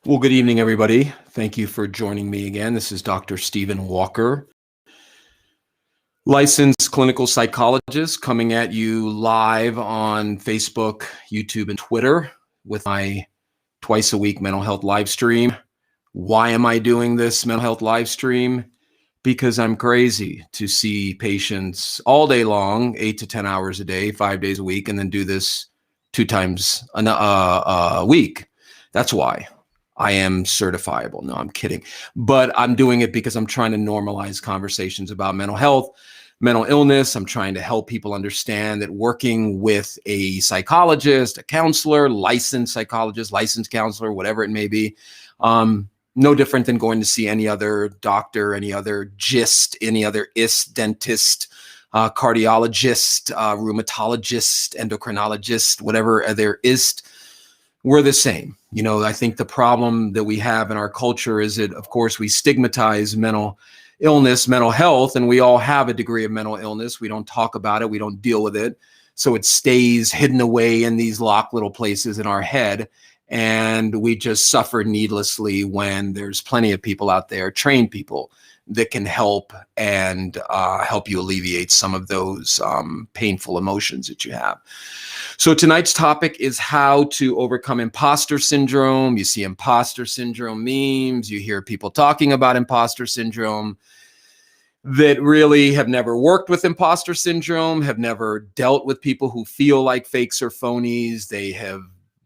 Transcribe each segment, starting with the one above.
Well, good evening, everybody. Thank you for joining me again. This is Dr. Stephen Walker, licensed clinical psychologist, coming at you live on Facebook, YouTube, and Twitter with my twice a week mental health live stream. Why am I doing this mental health live stream? Because I'm crazy to see patients all day long, 8 to 10 hours a day, 5 days a week, and then do this 2 times a week. That's why. I am certifiable. No, I'm kidding. But I'm doing it because I'm trying to normalize conversations about mental health, mental illness. I'm trying to help people understand that working with a psychologist, a counselor, licensed psychologist, licensed counselor, whatever it may be, no different than going to see any other doctor, any other gist, any other dentist, cardiologist, rheumatologist, endocrinologist, whatever other ist. We're the same. You know, I think the problem that we have in our culture is that, of course, we stigmatize mental illness, mental health, and we all have a degree of mental illness. We don't talk about it. We don't deal with it. So it stays hidden away in these locked little places in our head. And we just suffer needlessly when there's plenty of people out there, trained people, that can help and help you alleviate some of those painful emotions that you have. So tonight's topic is how to overcome imposter syndrome. You see imposter syndrome memes. You hear people talking about imposter syndrome that really have never worked with imposter syndrome, have never dealt with people who feel like fakes or phonies. They have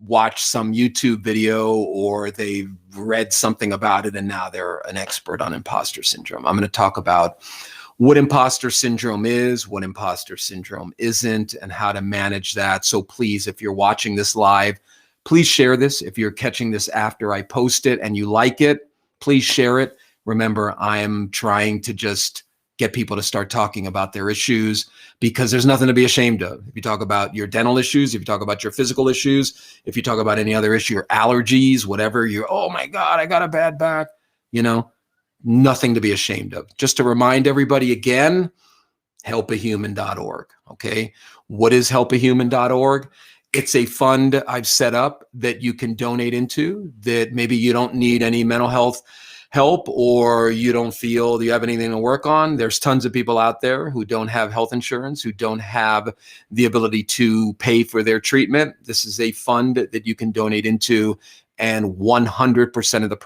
watched some YouTube video or they've read something about it and now they're an expert on imposter syndrome. I'm going to talk about what imposter syndrome is, what imposter syndrome isn't, and how to manage that. So please, if you're watching this live, please share this. If you're catching this after I post it and you like it, please share it. Remember, I am trying to just get people to start talking about their issues because there's nothing to be ashamed of. If you talk about your dental issues, if you talk about your physical issues, if you talk about any other issue, your allergies, whatever, you're, oh my God, I got a bad back, you know, nothing to be ashamed of. Just to remind everybody again, helpahuman.org, okay? What is helpahuman.org? It's a fund I've set up that you can donate into that maybe you don't need any mental health help or you don't feel you have anything to work on. There's tons of people out there who don't have health insurance, who don't have the ability to pay for their treatment. This is a fund that you can donate into, and 100% of the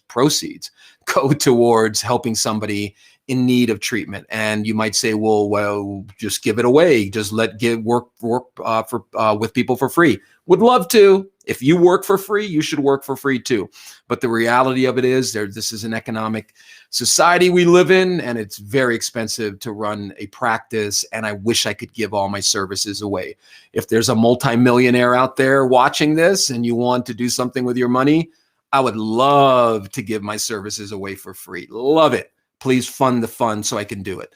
proceeds go towards helping somebody in need of treatment. And you might say, well, just give it away. Just work with people for free. Would love to. If you work for free, you should work for free too. But the reality of it is this is an economic society we live in, and it's very expensive to run a practice. And I wish I could give all my services away. If there's a multimillionaire out there watching this and you want to do something with your money, I would love to give my services away for free. Love it. Please fund the fund so I can do it.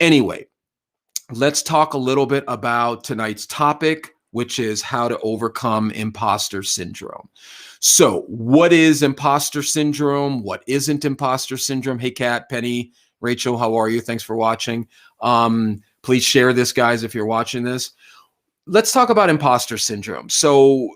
Anyway, let's talk a little bit about tonight's topic, which is how to overcome imposter syndrome. So what is imposter syndrome? What isn't imposter syndrome? Hey, Kat, Penny, Rachel, how are you? Thanks for watching. Please share this, guys, if you're watching this. Let's talk about imposter syndrome. So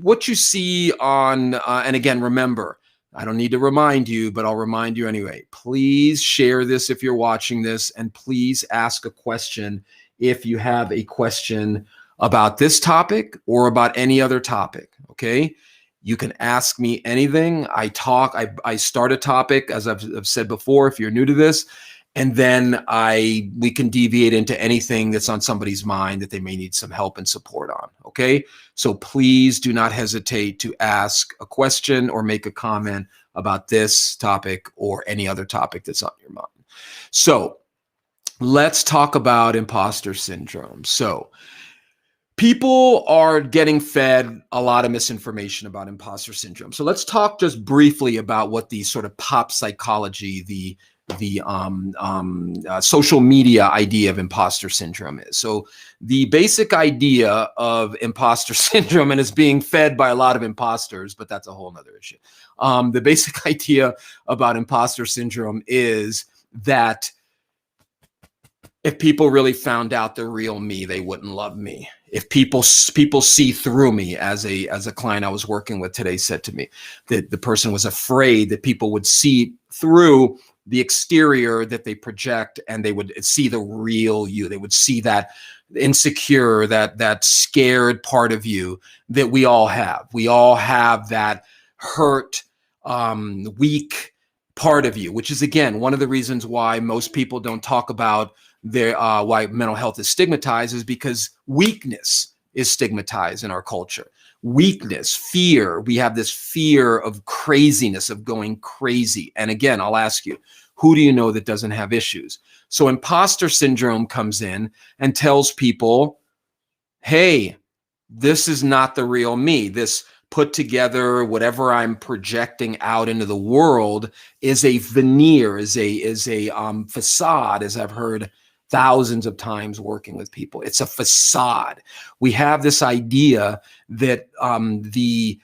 what you see on, and again, remember, I don't need to remind you, but I'll remind you anyway. Please share this if you're watching this, and please ask a question if you have a question about this topic or about any other topic, okay? You can ask me anything. I start a topic, as I've said before, if you're new to this, and then we can deviate into anything that's on somebody's mind that they may need some help and support on, okay? So please do not hesitate to ask a question or make a comment about this topic or any other topic that's on your mind. So let's talk about imposter syndrome. So people are getting fed a lot of misinformation about imposter syndrome. So let's talk just briefly about what the sort of pop psychology, the social media idea of imposter syndrome is. So the basic idea of imposter syndrome, and it's being fed by a lot of imposters, but that's a whole nother issue. The basic idea about imposter syndrome is that if people really found out the real me, they wouldn't love me. If people see through me, as a client I was working with today said to me, that the person was afraid that people would see through the exterior that they project, and they would see the real you. They would see that insecure, that scared part of you that we all have. We all have that hurt, weak part of you, which is, again, one of the reasons why most people don't talk about why mental health is stigmatized, is because weakness is stigmatized in our culture. Weakness, fear. We have this fear of craziness, of going crazy. And again, I'll ask you, who do you know that doesn't have issues? So imposter syndrome comes in and tells people, hey, this is not the real me. This put together, whatever I'm projecting out into the world, is a veneer, is a facade, as I've heard thousands of times working with people. It's a facade. We have this idea that the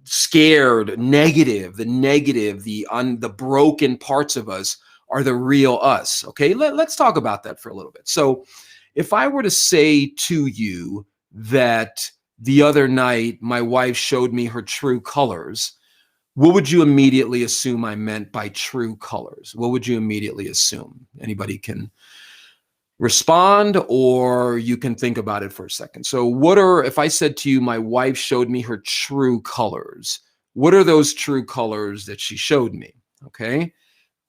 scared, negative, the broken parts of us are the real us. Okay, let's talk about that for a little bit. So if I were to say to you that the other night my wife showed me her true colors, what would you immediately assume I meant by true colors? What would you immediately assume? Anybody can respond, or you can think about it for a second. So if I said to you, my wife showed me her true colors, what are those true colors that she showed me? Okay.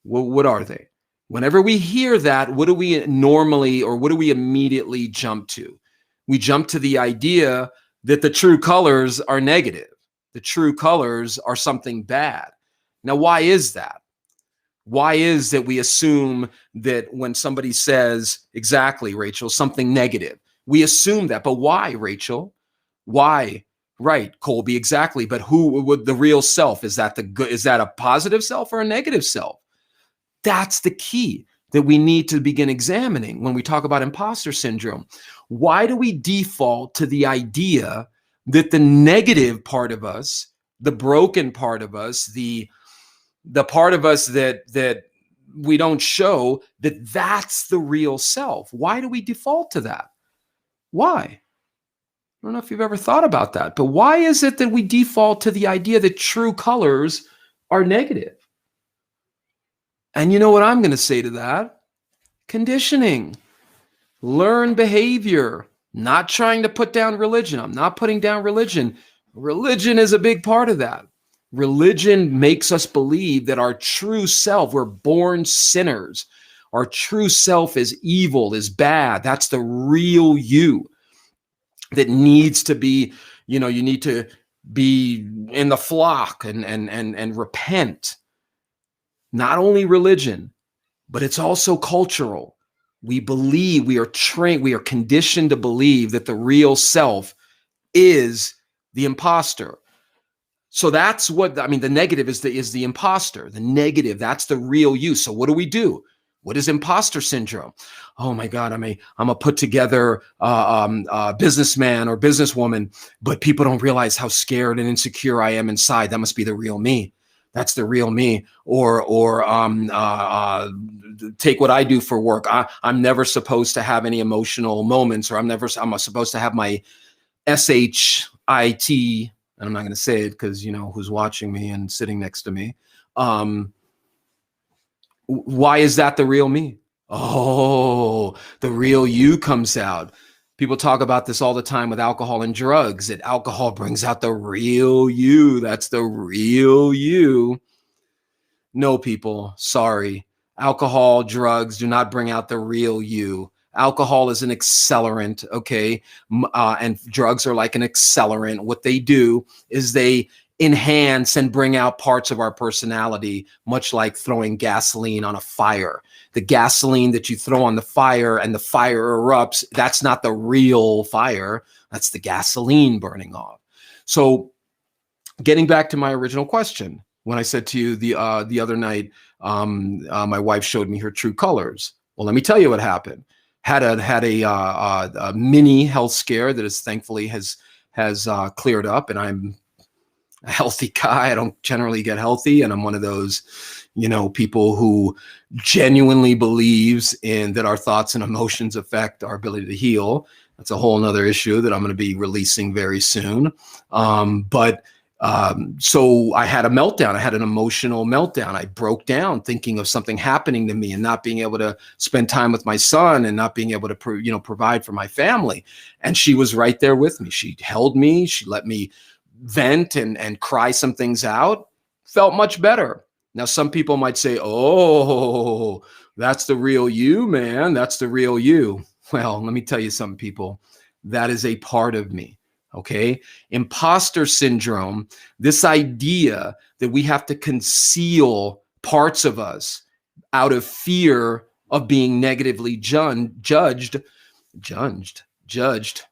Well, what are they? Whenever we hear that, what do we normally, or what do we immediately jump to? We jump to the idea that the true colors are negative. The true colors are something bad. Now, why is that? Why is that we assume that when somebody says, exactly, Rachel, something negative, we assume that? But why, Rachel? Why? Right, Colby, exactly. But who would the real self? Is that a positive self or a negative self? That's the key that we need to begin examining when we talk about imposter syndrome. Why do we default to the idea that the negative part of us, the broken part of us, the part of us that we don't show, that's the real self? Why do we default to that? Why? I don't know if you've ever thought about that, but why is it that we default to the idea that true colors are negative? And you know what I'm going to say to that? Conditioning, learned behavior, not trying to put down religion. I'm not putting down religion. Religion is a big part of that. Religion makes us believe that our true self, we're born sinners. Our true self is evil, is bad. That's the real you that needs to be, you need to be in the flock and repent. Not only religion, but it's also cultural. We believe, we are trained, we are conditioned to believe that the real self is the imposter. So that's what, the negative is the imposter. The negative, that's the real you. So what do? What is imposter syndrome? Oh my God, I'm a put together businessman or businesswoman, but people don't realize how scared and insecure I am inside. That must be the real me. That's the real me. Or take what I do for work. I'm never supposed to have any emotional moments, or I'm supposed to have my SHIT, and I'm not going to say it because who's watching me and sitting next to me. Why is that the real me? Oh, the real you comes out. People talk about this all the time with alcohol and drugs, that alcohol brings out the real you. That's the real you. No, people, sorry. Alcohol, drugs do not bring out the real you. Alcohol is an accelerant, okay? And drugs are like an accelerant. What they do is they enhance and bring out parts of our personality, much like throwing gasoline on a fire. The gasoline that you throw on the fire and the fire erupts, that's not the real fire. That's the gasoline burning off. So getting back to my original question, when I said to you the other night, my wife showed me her true colors. Well, let me tell you what happened. Had a mini health scare that is thankfully has cleared up, and I'm a healthy guy. I don't generally get healthy. And I'm one of those, people who genuinely believes in that our thoughts and emotions affect our ability to heal. That's a whole nother issue that I'm going to be releasing very soon. So I had a meltdown. I had an emotional meltdown. I broke down thinking of something happening to me and not being able to spend time with my son and not being able to, provide for my family. And she was right there with me. She held me. She let me vent and cry some things out. Felt much better. Now, some people might say, oh, that's the real you, man. That's the real you. Well, let me tell you something, people. That is a part of me. Okay. Imposter syndrome, this idea that we have to conceal parts of us out of fear of being negatively judged.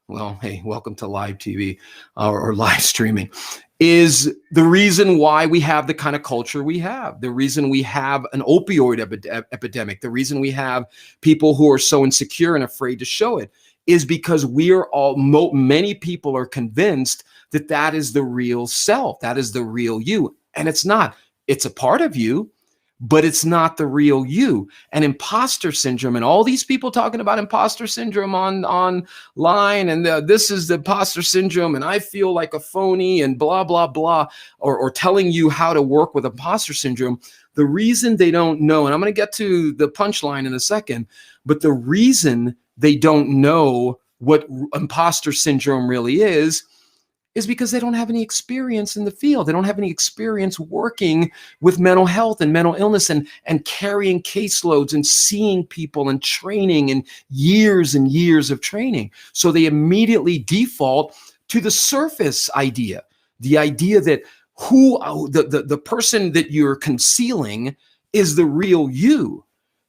Well, hey, welcome to live TV or live streaming, is the reason why we have the kind of culture we have, the reason we have an opioid epidemic, the reason we have people who are so insecure and afraid to show it, is because many people are convinced that that is the real self, that is the real you. And it's not. It's a part of you, but it's not the real you. And imposter syndrome, and all these people talking about imposter syndrome online, and this is the imposter syndrome, and I feel like a phony, and blah, blah, blah, or telling you how to work with imposter syndrome. The reason they don't know, and I'm going to get to the punchline in a second, but the reason they don't know what imposter syndrome really is because they don't have any experience in the field. They don't have any experience working with mental health and mental illness and carrying caseloads and seeing people and training and years of training. So they immediately default to the surface idea, the idea that the person that you're concealing is the real you.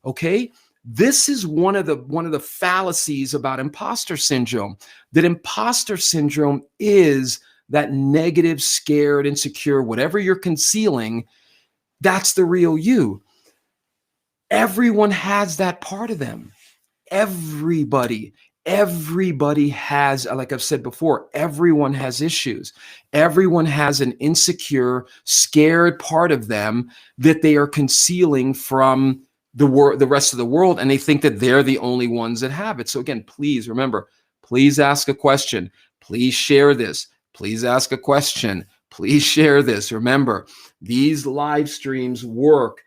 Okay. This is one of the fallacies about imposter syndrome, that imposter syndrome is that negative, scared, insecure, whatever you're concealing, that's the real you. Everyone has that part of them. Everybody has, like I've said before, everyone has issues. Everyone has an insecure, scared part of them that they are concealing from the rest of the world, and they think that they're the only ones that have it. So again, please remember, please ask a question. Please share this. Please ask a question. Please share this. Remember, these live streams work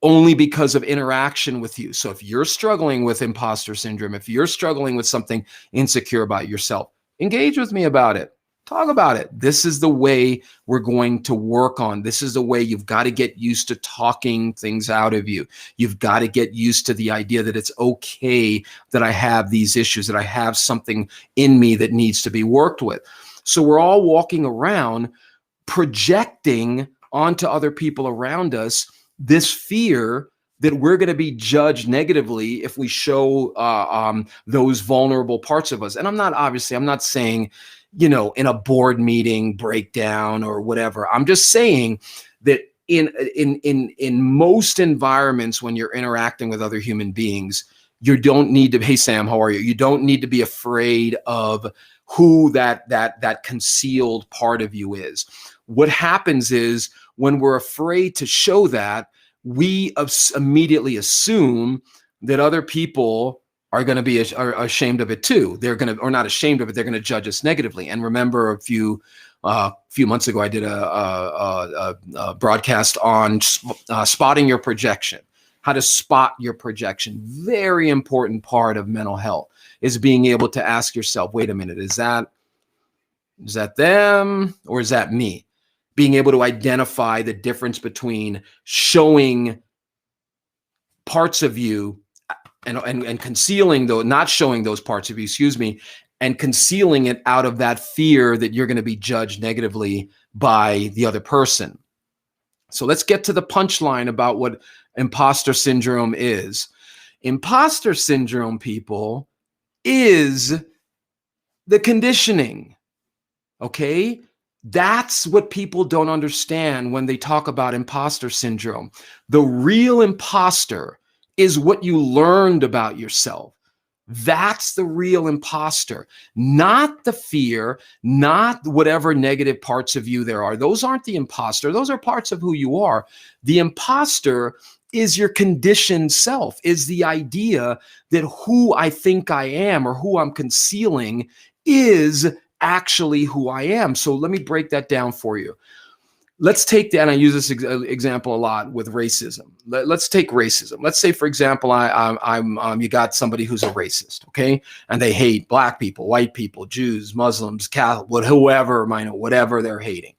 only because of interaction with you. So if you're struggling with imposter syndrome, if you're struggling with something insecure about yourself, engage with me about it. Talk about it. This is the way we're going to work on. This is the way you've got to get used to talking things out of you. You've got to get used to the idea that it's okay that I have these issues, that I have something in me that needs to be worked with. So we're all walking around projecting onto other people around us this fear that we're going to be judged negatively if we show those vulnerable parts of us. And I'm not saying, in a board meeting breakdown or whatever. I'm just saying that in most environments, when you're interacting with other human beings, you don't need to, hey Sam, how are you? You don't need to be afraid of who that concealed part of you is. What happens is, when we're afraid to show that, we immediately assume that other people are going to be ashamed of it too. They're going to, or not ashamed of it, they're going to judge us negatively. And remember, a few months ago, I did a broadcast on spotting your projection, how to spot your projection. Very important part of mental health is being able to ask yourself, wait a minute, is that them or is that me? Being able to identify the difference between showing parts of you and concealing, though, not showing those parts of you, and concealing it out of that fear that you're going to be judged negatively by the other person. So let's get to the punchline about what imposter syndrome is. Imposter syndrome, people, is the conditioning. Okay? That's what people don't understand when they talk about imposter syndrome. The real imposter is what you learned about yourself. That's the real imposter, not the fear, not whatever negative parts of you there are. Those aren't the imposter. Those are parts of who you are. The imposter is your conditioned self, is the idea that who I think I am or who I'm concealing is actually who I am. So let me break that down for you. Let's take that, and I use this example a lot with racism. Let's take racism. Let's say, for example, you got somebody who's a racist, okay, and they hate black people, white people, Jews, Muslims, Catholic, whoever, whatever they're hating.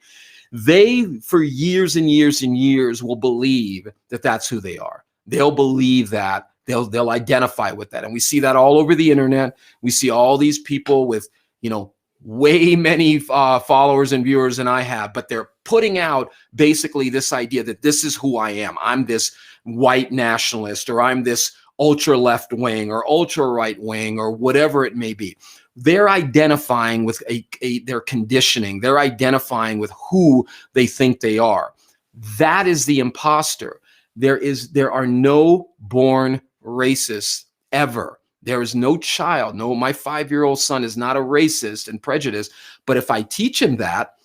They, for years and years and years, will believe that that's who they are. They'll believe that. They'll identify with that, and we see that all over the internet. We see all these people with, way many followers and viewers than I have, but they're putting out basically this idea that this is who I am. I'm this white nationalist, or I'm this ultra left wing or ultra right wing, or whatever it may be. They're identifying with their conditioning. They're identifying with who they think they are. That is the imposter. There are no born racists ever. There is no child. No, my 5-year-old son is not a racist and prejudiced. But if I teach him that,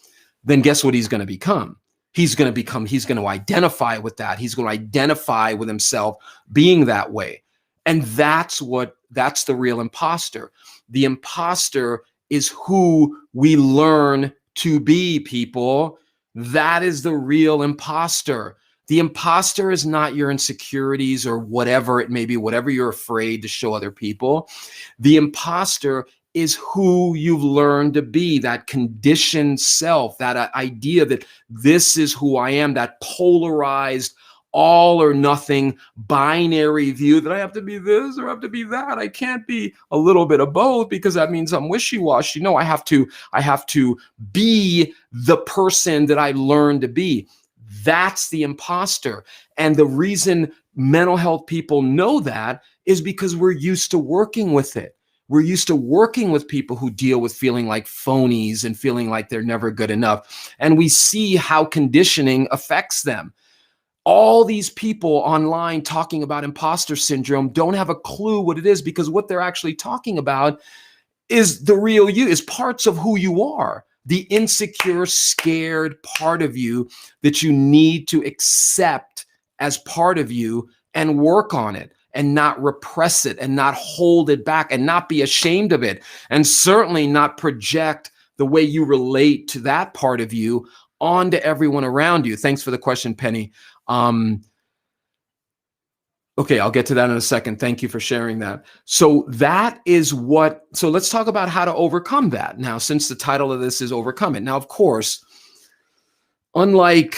then guess what he's going to become? He's going to identify with that. He's going to identify with himself being that way. And that's the real imposter. The imposter is who we learn to be, people. That is the real imposter. The imposter is not your insecurities or whatever it may be, whatever you're afraid to show other people. The imposter is who you've learned to be, that conditioned self, that idea that this is who I am, that polarized, all or nothing binary view that I have to be this or I have to be that. I can't be a little bit of both because that means I'm wishy-washy. No, I have to be the person that I learned to be. That's the imposter. And the reason mental health people know that is because we're used to working with it. We're used to working with people who deal with feeling like phonies and feeling like they're never good enough. And we see how conditioning affects them. All these people online talking about imposter syndrome don't have a clue what it is, because what they're actually talking about is the real you, is parts of who you are. The insecure, scared part of you that you need to accept as part of you and work on it and not repress it and not hold it back and not be ashamed of it, and certainly not project the way you relate to that part of you onto everyone around you. Thanks for the question, Penny. Okay, I'll get to that in a second. Thank you for sharing that. So let's talk about how to overcome that. Now, since the title of this is Overcome It. Now, of course, unlike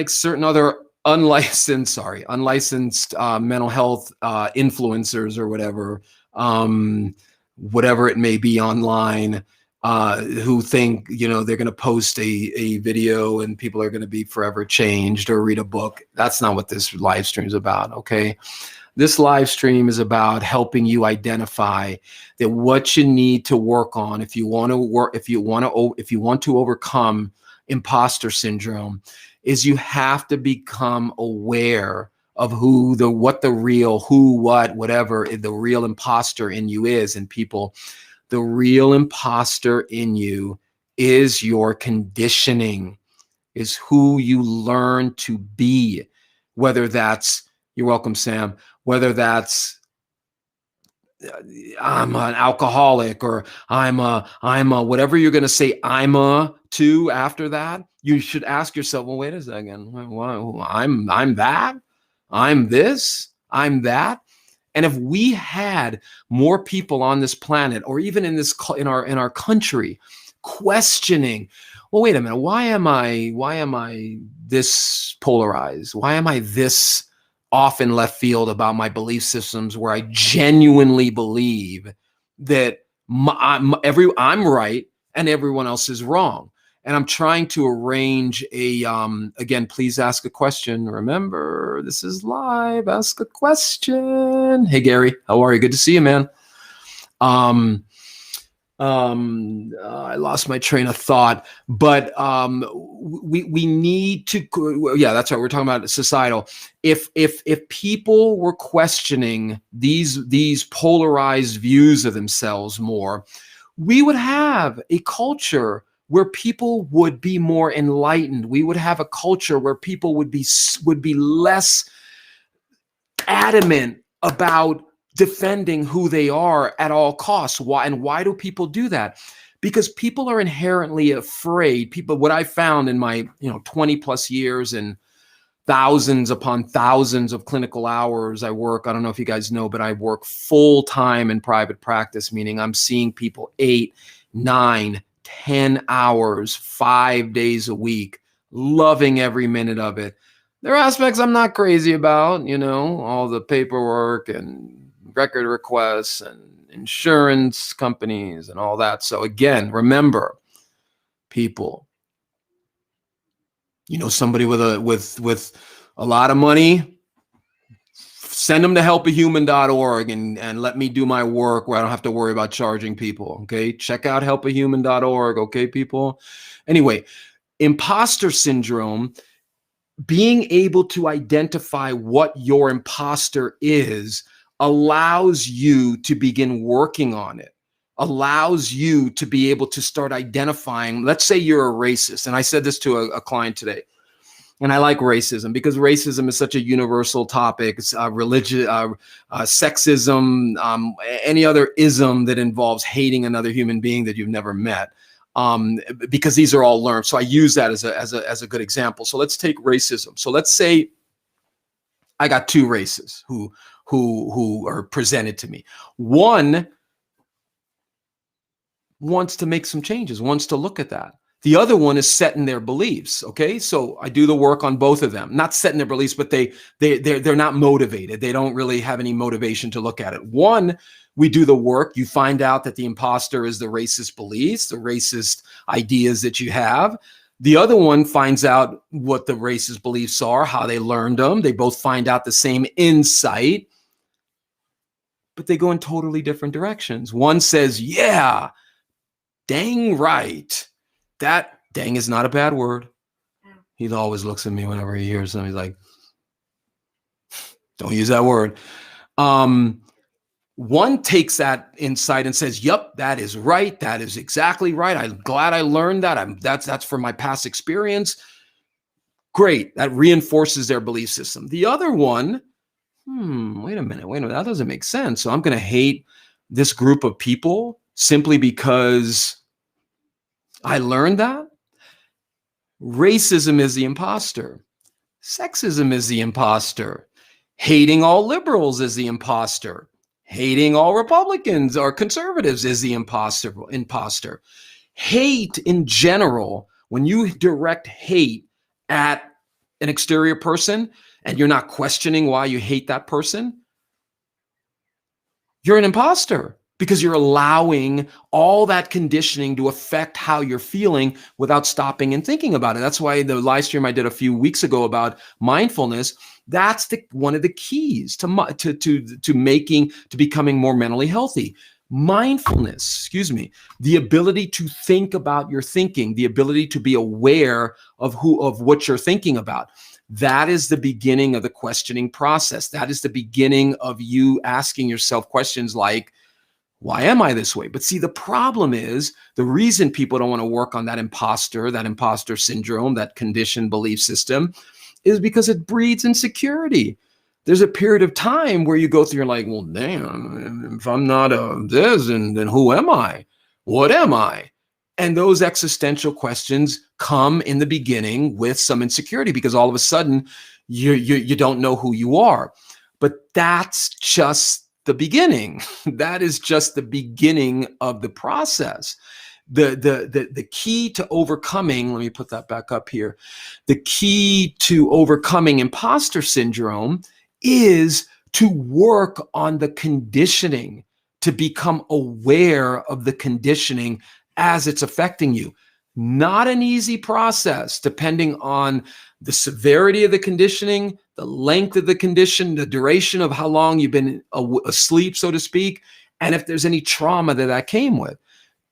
certain other unlicensed mental health influencers or whatever it may be online, who think, they're going to post a video and people are going to be forever changed, or read a book. That's not what this live stream is about. Okay. This live stream is about helping you identify that what you need to work on if you want to overcome imposter syndrome is you have to become aware of whatever the real imposter in you is. And people, the real imposter in you is your conditioning, is who you learn to be. Whether that's, you're welcome, Sam, whether that's I'm an alcoholic, or I'm a whatever you're going to say I'm a to after that, you should ask yourself, well, wait a second, I'm that, I'm this, I'm that. And if we had more people on this planet, or even in our country, questioning, well, wait a minute, why am I this polarized? Why am I this off in left field about my belief systems, where I genuinely believe that I'm right and everyone else is wrong? And I'm trying to arrange again, please ask a question. Remember, this is live. Ask a question. Hey, Gary, how are you? Good to see you, man. I lost my train of thought, but we need to, yeah, that's right. We're talking about societal. If people were questioning these polarized views of themselves more, we would have a culture where people would be more enlightened. We would have a culture where people would be less adamant about defending who they are at all costs. Why? And why do people do that? Because people are inherently afraid. People, what I found in my 20 plus years and thousands upon thousands of clinical hours I work, I don't know if you guys know, but I work full time in private practice, meaning I'm seeing people 8, 9, 10 hours, 5 days a week, loving every minute of it. There are aspects I'm not crazy about, all the paperwork and record requests and insurance companies and all that. So again, remember, people, somebody with a lot of money, send them to helpahuman.org and let me do my work where I don't have to worry about charging people. Okay. Check out helpahuman.org. Okay, people. Anyway, imposter syndrome, being able to identify what your imposter is, allows you to begin working on it, allows you to be able to start identifying. Let's say you're a racist. And I said this to a client today. And I like racism because racism is such a universal topic. It's religion, sexism, any other ism that involves hating another human being that you've never met. Because these are all learned. So I use that as a good example. So let's take racism. So let's say I got two races who are presented to me. One wants to make some changes, wants to look at that. The other one is set in their beliefs. Okay, so I do the work on both of them. Not set in their beliefs, but they're not motivated. They don't really have any motivation to look at it. One, we do the work. You find out that the imposter is the racist beliefs, the racist ideas that you have. The other one finds out what the racist beliefs are, how they learned them. They both find out the same insight, but they go in totally different directions. One says, yeah, dang right. That dang is not a bad word. He always looks at me whenever he hears something. He's like, don't use that word. One takes that insight and says, yep, that is right. That is exactly right. I'm glad I learned that. That's from my past experience. Great. That reinforces their belief system. The other one, wait a minute. That doesn't make sense. So I'm going to hate this group of people simply because I learned that. Racism is the imposter. Sexism is the imposter. Hating all liberals is the imposter. Hating all Republicans or conservatives is the imposter. Hate in general, when you direct hate at an exterior person and you're not questioning why you hate that person, you're an imposter because you're allowing all that conditioning to affect how you're feeling without stopping and thinking about it. That's why the live stream I did a few weeks ago about mindfulness, that's one of the keys to becoming more mentally healthy. Mindfulness, the ability to think about your thinking, the ability to be aware of what you're thinking about. That is the beginning of the questioning process. That is the beginning of you asking yourself questions like, why am I this way? But see, the problem is the reason people don't want to work on that imposter syndrome, that conditioned belief system, is because it breeds insecurity. There's a period of time where you go through, you're like, well, damn, if I'm not this, then who am I? What am I? And those existential questions come in the beginning with some insecurity because all of a sudden you don't know who you are. But that's just the beginning. That is just the beginning of the process. The key to overcoming, let me put that back up here. The key to overcoming imposter syndrome is to work on the conditioning, to become aware of the conditioning as it's affecting you. Not an easy process, depending on the severity of the conditioning, the length of the condition, the duration of how long you've been asleep, so to speak, and if there's any trauma that came with.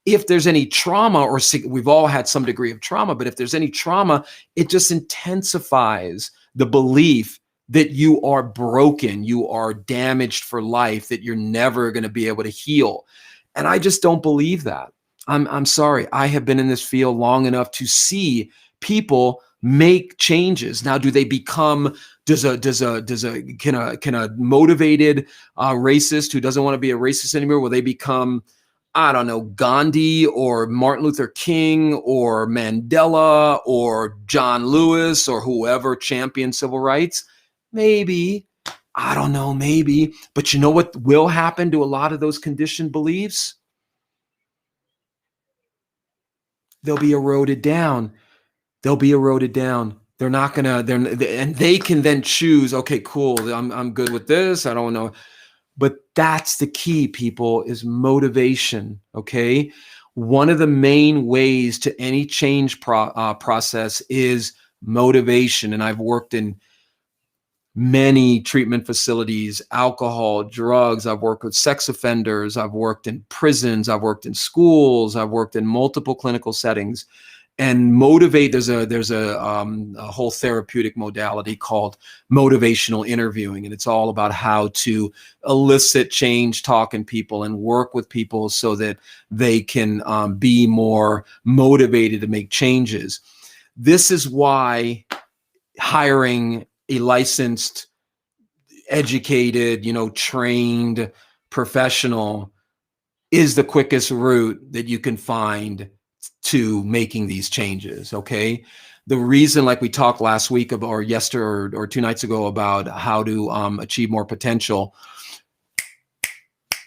if there's any trauma, or we've all had some degree of trauma, but if there's any trauma, it just intensifies the belief that you are broken, you are damaged for life, that you're never going to be able to heal. And I just don't believe that. I'm sorry. I have been in this field long enough to see people make changes. Now, do they become, can a motivated racist who doesn't want to be a racist anymore, will they become, I don't know, Gandhi or Martin Luther King or Mandela or John Lewis or whoever championed civil rights? Maybe. I don't know, maybe. But you know what will happen to a lot of those conditioned beliefs? They'll be eroded down. They'll be eroded down. They're not gonna, and they can then choose, okay, cool, I'm good with this. I don't know. But that's the key, people, is motivation, okay? One of the main ways to any change process is motivation. And I've worked in many treatment facilities, alcohol, drugs. I've worked with sex offenders. I've worked in prisons. I've worked in schools. I've worked in multiple clinical settings. And motivate, there's a whole therapeutic modality called motivational interviewing, and it's all about how to elicit change, talk in people, and work with people so that they can be more motivated to make changes. This is why hiring a licensed, educated, trained professional is the quickest route that you can find to making these changes, okay? The reason, like we talked last week about, or yesterday or 2 nights ago, about how to achieve more potential,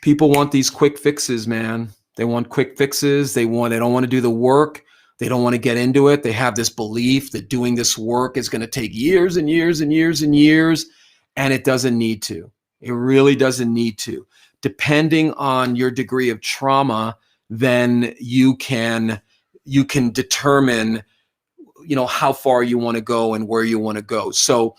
people want these quick fixes, man. They want quick fixes. They don't want to do the work. They don't want to get into it. They have this belief that doing this work is going to take years and years and years and years, and it doesn't need to. It really doesn't need to. Depending on your degree of trauma, then you can determine, how far you want to go and where you want to go. So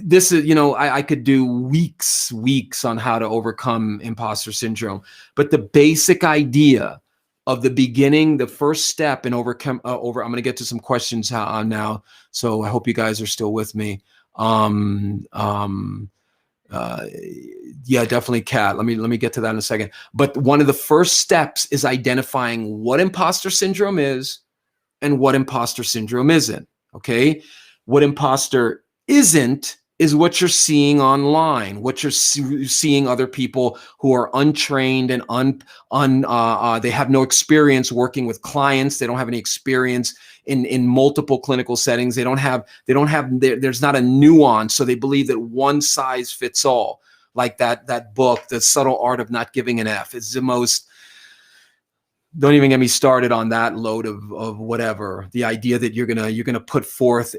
this is, I could do weeks on how to overcome imposter syndrome, but the basic idea of the beginning, the first step in I'm going to get to some questions now. So I hope you guys are still with me. Yeah, definitely, Kat. Let me get to that in a second. But one of the first steps is identifying what imposter syndrome is and what imposter syndrome isn't. Okay, what imposter isn't is what you're seeing online, what you're seeing other people who are untrained and they have no experience working with clients. They don't have any experience in multiple clinical settings. There's not a nuance. So they believe that one size fits all. Like that book, The Subtle Art of Not Giving an F, is the most, don't even get me started on that load of whatever. The idea that you're gonna put forth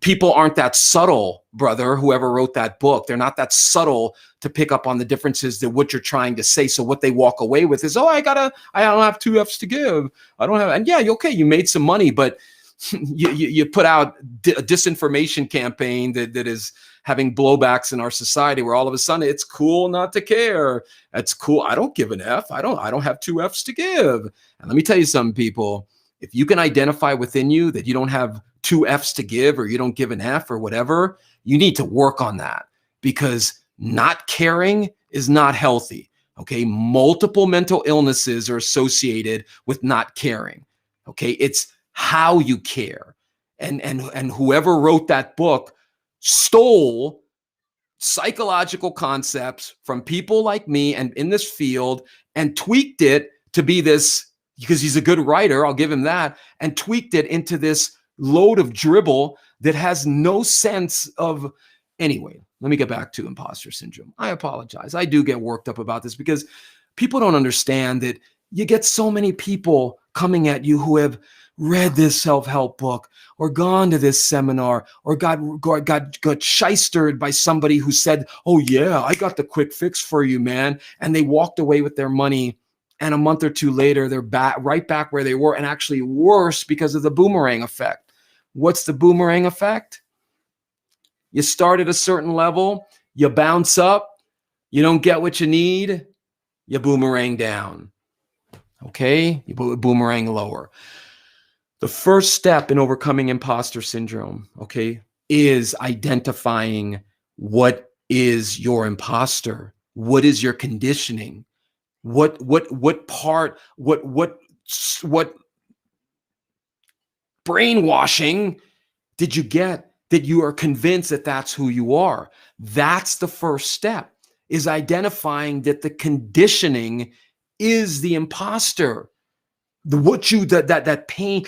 people aren't that subtle, brother. Whoever wrote that book, they're not that subtle to pick up on the differences that what you're trying to say. So what they walk away with is, I don't have 2 F's to give. I don't have, and yeah, okay, you made some money, but you put out a disinformation campaign that is having blowbacks in our society, where all of a sudden it's cool not to care. It's cool. I don't give an F. I don't have 2 F's to give. And let me tell you something, people, if you can identify within you that you don't have 2 F's to give, or you don't give an F or whatever, you need to work on that, because not caring is not healthy. Okay. Multiple mental illnesses are associated with not caring. Okay. It's how you care. And whoever wrote that book stole psychological concepts from people like me and in this field, and tweaked it to be this, because he's a good writer, I'll give him that, and tweaked it into this load of dribble that has no sense of. Anyway, let me get back to imposter syndrome. I apologize. I do get worked up about this, because people don't understand that you get so many people coming at you who have read this self-help book, or gone to this seminar, or got shystered by somebody who said, oh yeah, I got the quick fix for you, man. And they walked away with their money, and a month or two later, they're right back where they were, and actually worse, because of the boomerang effect. What's the boomerang effect? You start at a certain level, you bounce up, you don't get what you need, you boomerang down. Okay? You boomerang lower. The first step in overcoming imposter syndrome, okay, is identifying what is your imposter. What is your conditioning? What brainwashing did you get that you are convinced that that's who you are? That's the first step, is identifying that the conditioning is the imposter. That pain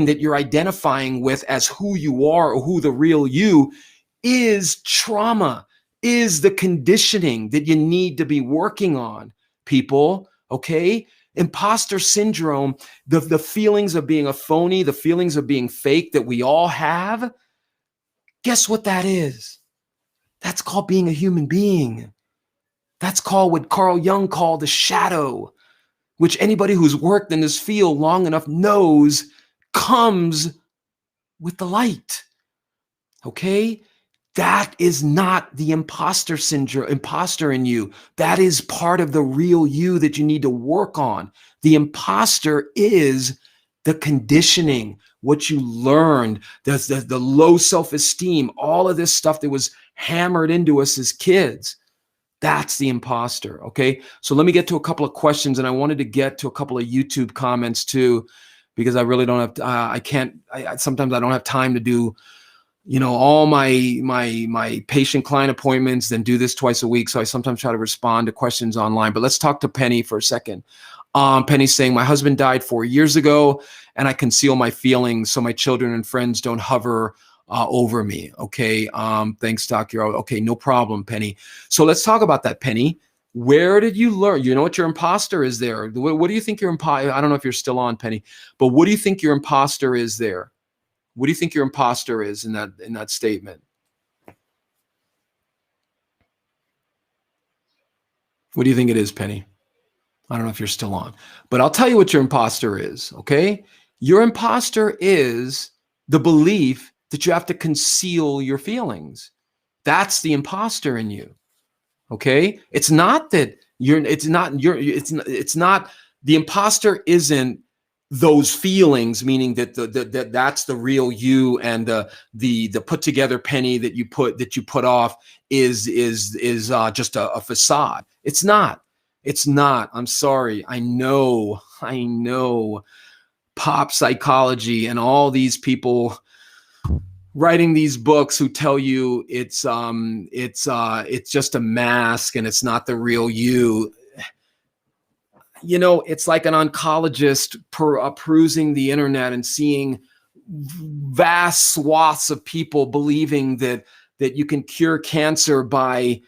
that you're identifying with as who you are or who the real you is trauma, is the conditioning that you need to be working on, people. Okay? Imposter syndrome, the feelings of being a phony, the feelings of being fake that we all have, guess what that is? That's called being a human being. That's called what Carl Jung called the shadow, which anybody who's worked in this field long enough knows comes with the light. Okay? That is not the imposter syndrome, imposter in you. That is part of the real you that you need to work on. The imposter is the conditioning, what you learned, the low self-esteem, all of this stuff that was hammered into us as kids. That's the imposter. Okay. So let me get to a couple of questions, and I wanted to get to a couple of YouTube comments too, because I really don't have, sometimes I don't have time to do, all my patient client appointments, then do this twice a week. So I sometimes try to respond to questions online, but let's talk to Penny for a second. Penny's saying, my husband died 4 years ago and I conceal my feelings so my children and friends don't hover over me. Okay. Thanks, Dr. Okay. No problem, Penny. So let's talk about that, Penny. Where did you learn? You know what your imposter is there? What do you think your imposter? I don't know if you're still on, Penny, but what do you think your imposter is there? What do you think your imposter is in that statement? What do you think it is, Penny? I don't know if you're still on, but I'll tell you what your imposter is. Okay. Your imposter is the belief that you have to conceal your feelings. That's the imposter in you. Okay. It's not that it's not the imposter isn't those feelings, meaning that that's the real you, and the put together Penny that you put off is just a facade. It's not. It's not. I'm sorry. I know pop psychology and all these people writing these books who tell you it's just a mask and it's not the real you. It's like an oncologist perusing the internet and seeing vast swaths of people believing that you can cure cancer by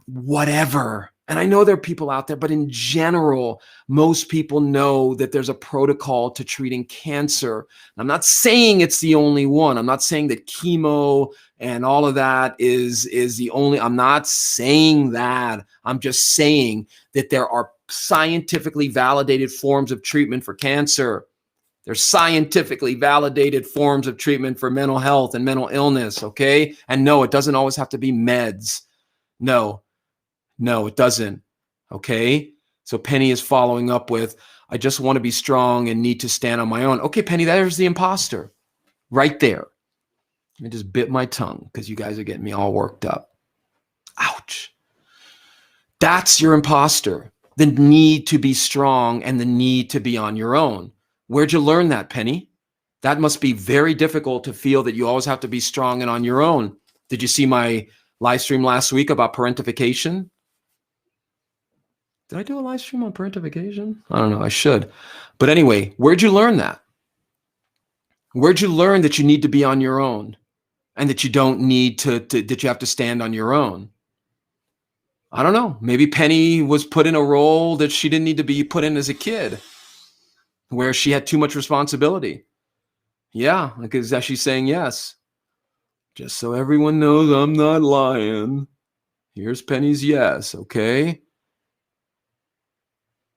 whatever. And I know there are people out there, but in general, most people know that there's a protocol to treating cancer. I'm not saying it's the only one. I'm not saying that chemo and all of that is the only. I'm not saying that. I'm just saying that there are scientifically validated forms of treatment for cancer. There's scientifically validated forms of treatment for mental health and mental illness, okay? And no, it doesn't always have to be meds. No, it doesn't. Okay. So Penny is following up with, I just want to be strong and need to stand on my own. Okay, Penny, there's the imposter right there. I just bit my tongue because you guys are getting me all worked up. Ouch. That's your imposter. The need to be strong and the need to be on your own. Where'd you learn that, Penny? That must be very difficult to feel that you always have to be strong and on your own. Did you see my live stream last week about parentification? Did I do a live stream on parentification? I don't know. I should. But anyway, where'd you learn that? Where'd you learn that you need to be on your own and that you don't need that you have to stand on your own? I don't know. Maybe Penny was put in a role that she didn't need to be put in as a kid, where she had too much responsibility. Yeah, because she's saying yes. Just so everyone knows I'm not lying. Here's Penny's yes, okay?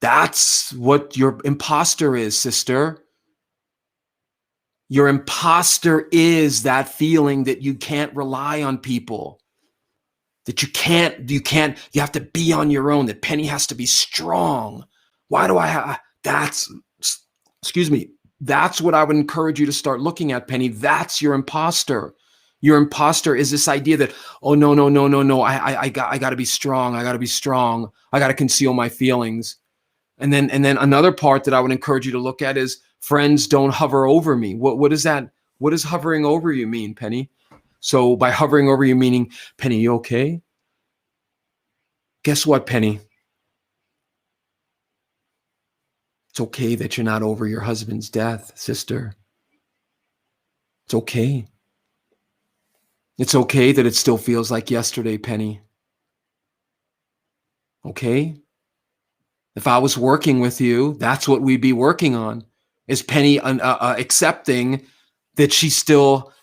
That's what your imposter is, sister. Your imposter is that feeling that you can't rely on people. that you have to be on your own, that Penny has to be strong. Why do I have, excuse me, that's what I would encourage you to start looking at, Penny. That's your imposter. Your imposter is this idea that, oh, no, I got to be strong. I got to be strong. I got to conceal my feelings. And then another part that I would encourage you to look at is friends don't hover over me. What is that? What does hovering over you mean, Penny? So by hovering over you, meaning, Penny, you okay? Guess what, Penny? It's okay that you're not over your husband's death, sister. It's okay. It's okay that it still feels like yesterday, Penny. Okay? If I was working with you, that's what we'd be working on. Is Penny accepting that she's still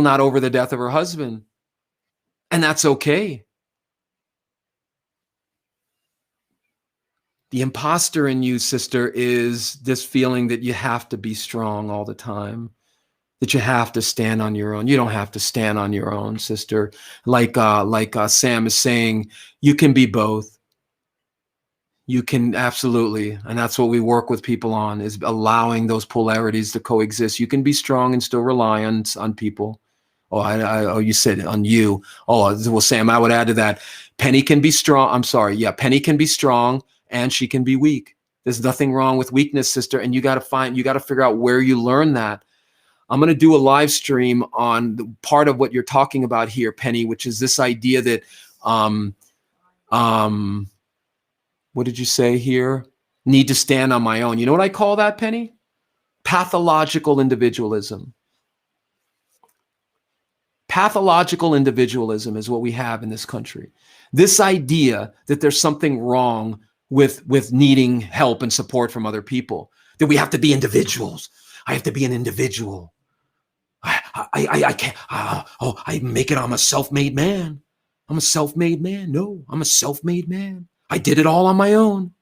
not over the death of her husband? And that's okay. The imposter in you, sister, is this feeling that you have to be strong all the time, that you have to stand on your own. You don't have to stand on your own, sister. Like Sam is saying, you can be both. You can absolutely, and that's what we work with people on, is allowing those polarities to coexist. You can be strong and still rely on people. Oh, you said on you. Oh, well, Sam, I would add to that. Penny can be strong. I'm sorry. Yeah, Penny can be strong and she can be weak. There's nothing wrong with weakness, sister. And you got to figure out where you learn that. I'm going to do a live stream on the part of what you're talking about here, Penny, which is this idea that, what did you say here? Need to stand on my own. You know what I call that, Penny? Pathological individualism. Pathological individualism is what we have in this country. This idea that there's something wrong with needing help and support from other people, that we have to be individuals. I have to be an individual. I can't, I make it. I'm a self-made man. I'm a self-made man. No, I'm a self-made man. I did it all on my own.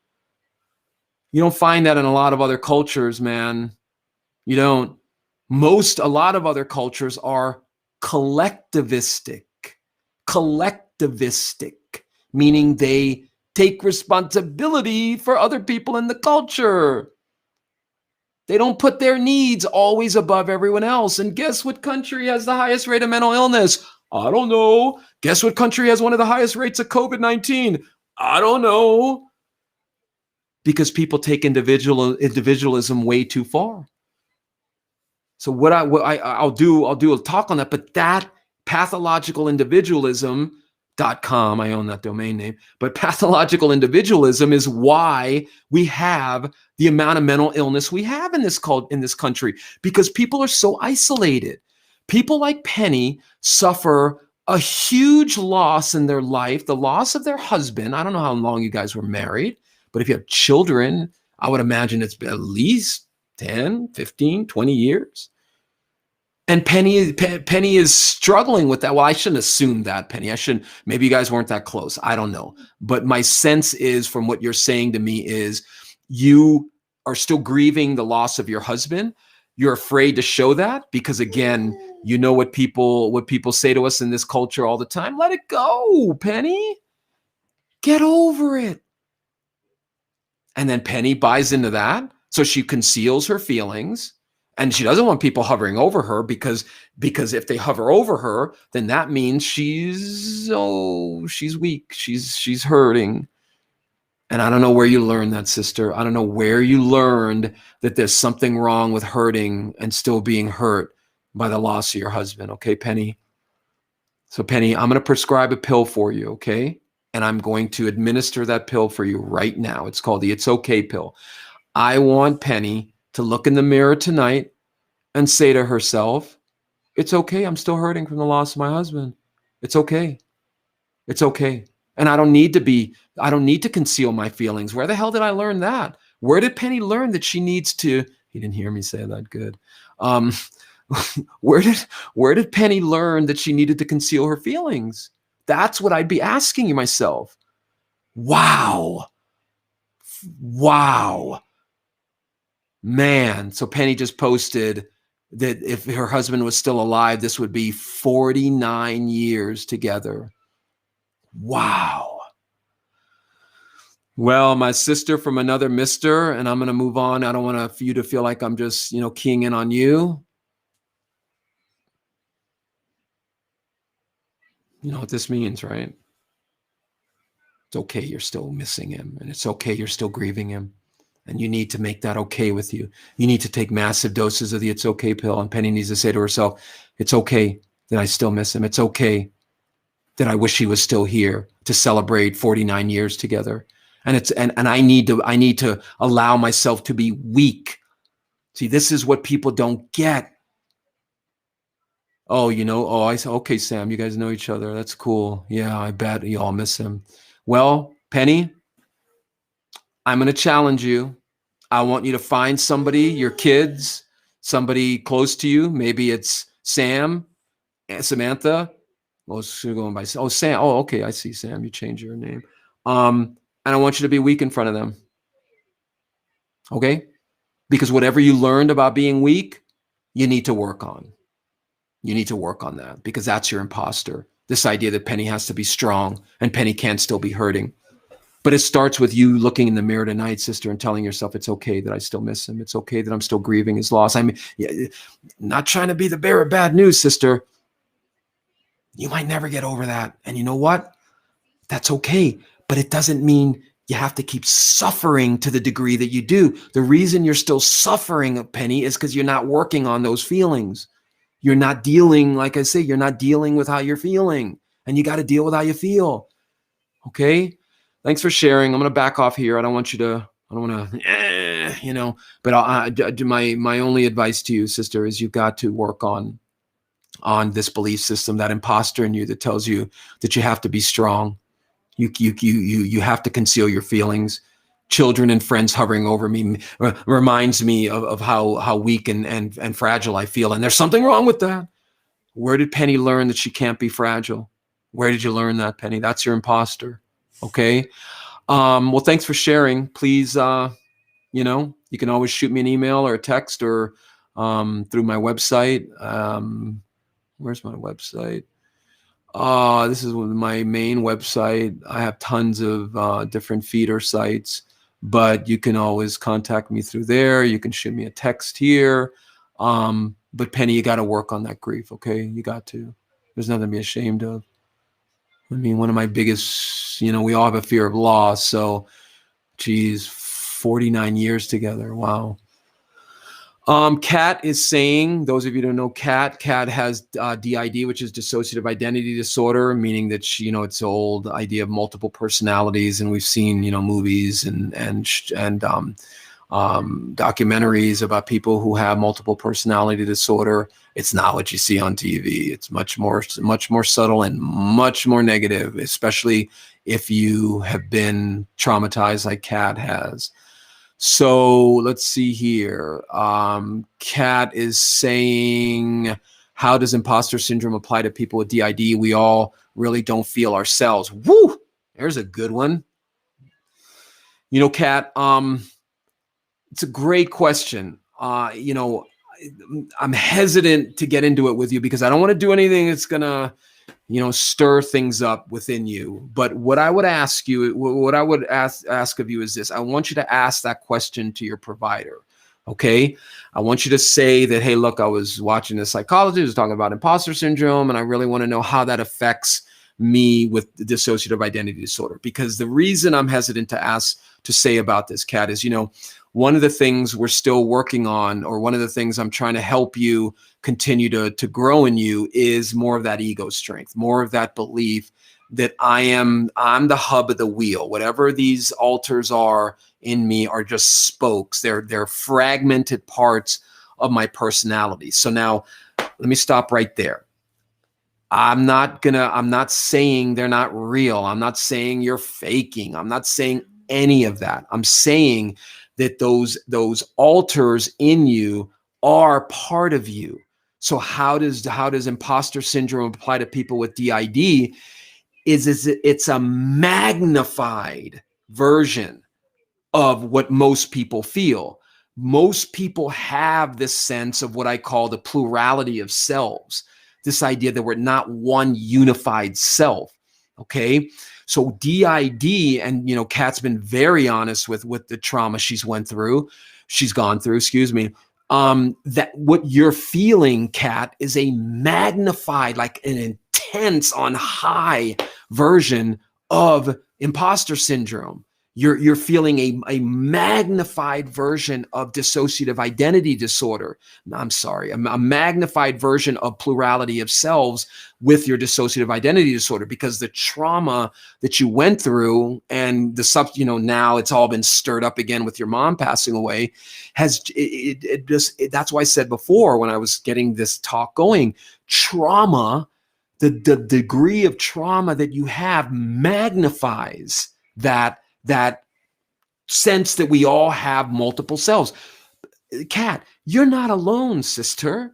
You don't find that in a lot of other cultures, man. You don't. A lot of other cultures are collectivistic, meaning they take responsibility for other people in the culture. They don't put their needs always above everyone else. And guess what country has the highest rate of mental illness? I don't know. Guess what country has one of the highest rates of COVID-19? I don't know. Because people take individualism way too far. So I'll do a talk on that, but that pathologicalindividualism.com, I own that domain name, but pathological individualism is why we have the amount of mental illness we have in this country, because people are so isolated. People like Penny suffer a huge loss in their life, the loss of their husband. I don't know how long you guys were married, but if you have children, I would imagine it's at least 10, 15, 20 years. And Penny is struggling with that. Well, I shouldn't assume that, Penny. Maybe you guys weren't that close. I don't know. But my sense is, from what you're saying to me, is you are still grieving the loss of your husband. You're afraid to show that because, again, you know what people say to us in this culture all the time. Let it go, Penny. Get over it. And then Penny buys into that. So she conceals her feelings, and she doesn't want people hovering over her because if they hover over her, then that means she's weak. She's hurting. And I don't know where you learned that, sister. I don't know where you learned that there's something wrong with hurting and still being hurt by the loss of your husband. Okay, Penny? So Penny, I'm going to prescribe a pill for you, okay? And I'm going to administer that pill for you right now. It's called the It's Okay pill. I want Penny to look in the mirror tonight and say to herself, it's okay. I'm still hurting from the loss of my husband. It's okay. It's okay. And I don't need to conceal my feelings. Where the hell did I learn that? Where did Penny learn that she needs to, he didn't hear me say that good. Where did Penny learn that she needed to conceal her feelings? That's what I'd be asking myself. Wow. Man, so Penny just posted that if her husband was still alive, this would be 49 years together. Wow. Well, my sister from another mister, and I'm going to move on. I don't want for you to feel like I'm just, keying in on you. You know what this means, right? It's okay you're still missing him, and it's okay you're still grieving him. And you need to make that okay with you. You need to take massive doses of the It's Okay pill. And Penny needs to say to herself, it's okay that I still miss him. It's okay that I wish he was still here to celebrate 49 years together. And I need to allow myself to be weak. See, this is what people don't get. Oh, I said, okay, Sam, you guys know each other. That's cool. Yeah, I bet you all miss him. Well, Penny, I'm going to challenge you. I want you to find somebody, your kids, somebody close to you. Maybe it's Sam, Samantha. Well, she's going by, Sam. Oh, okay. I see, Sam. You changed your name. And I want you to be weak in front of them. Okay? Because whatever you learned about being weak, you need to work on. You need to work on that because that's your imposter. This idea that Penny has to be strong and Penny can't still be hurting. But it starts with you looking in the mirror tonight, sister, and telling yourself, it's okay that I still miss him. It's okay that I'm still grieving his loss. I'm not trying to be the bearer of bad news, sister. You might never get over that. And you know what? That's okay. But it doesn't mean you have to keep suffering to the degree that you do. The reason you're still suffering, Penny, is because you're not working on those feelings. You're not dealing, like I say, you're not dealing with how you're feeling. And you got to deal with how you feel. Okay? Thanks for sharing. I'm going to back off here. I don't want to, but my only advice to you, sister, is you've got to work on this belief system, that imposter in you that tells you that you have to be strong. You have to conceal your feelings. Children and friends hovering over me reminds me of how weak and fragile I feel. And there's something wrong with that. Where did Penny learn that she can't be fragile? Where did you learn that, Penny? That's your imposter. Okay. Well, thanks for sharing. Please, you can always shoot me an email or a text or through my website. Where's my website? This is my main website. I have tons of different feeder sites, but you can always contact me through there. You can shoot me a text here. But Penny, you got to work on that grief, okay? You got to. There's nothing to be ashamed of. I mean, one of my biggest, we all have a fear of loss. So, geez, 49 years together. Wow. Kat is saying, those of you who don't know Kat has DID, which is dissociative identity disorder, meaning that she, it's the old idea of multiple personalities, and we've seen, movies and documentaries about people who have multiple personality disorder. It's not what you see on TV. It's much more subtle and much more negative, especially if you have been traumatized like Kat has. So let's see here. Kat is saying, how does imposter syndrome apply to people with DID? We all really don't feel ourselves. Woo! There's a good one. Kat, it's a great question. I'm hesitant to get into it with you because I don't want to do anything that's going to, stir things up within you. But what I would ask you, what I would ask of you is this. I want you to ask that question to your provider. Okay. I want you to say that, hey, look, I was watching this psychologist who's talking about imposter syndrome, and I really want to know how that affects me with the dissociative identity disorder. Because the reason I'm hesitant to say about this, Kat, is, one of the things we're still working on, or one of the things I'm trying to help you continue to grow in you, is more of that ego strength, more of that belief that I'm the hub of the wheel. Whatever these alters are in me are just spokes. They're fragmented parts of my personality. So now let me stop right there. I'm not saying they're not real. I'm not saying you're faking. I'm not saying any of that. I'm saying that those alters in you are part of you. So how does imposter syndrome apply to people with DID? It's a magnified version of what most people feel. Most people have this sense of what I call the plurality of selves, this idea that we're not one unified self. Okay. So DID, and Kat's been very honest with the trauma she's gone through, excuse me. That what you're feeling, Kat, is a magnified, like an intense on high version of imposter syndrome. You're feeling a magnified version of dissociative identity disorder. I'm sorry, a magnified version of plurality of selves with your dissociative identity disorder, because the trauma that you went through and now it's all been stirred up again with your mom passing away that's why I said before when I was getting this talk going, trauma, the degree of trauma that you have magnifies that sense that we all have multiple selves. Kat, you're not alone, sister.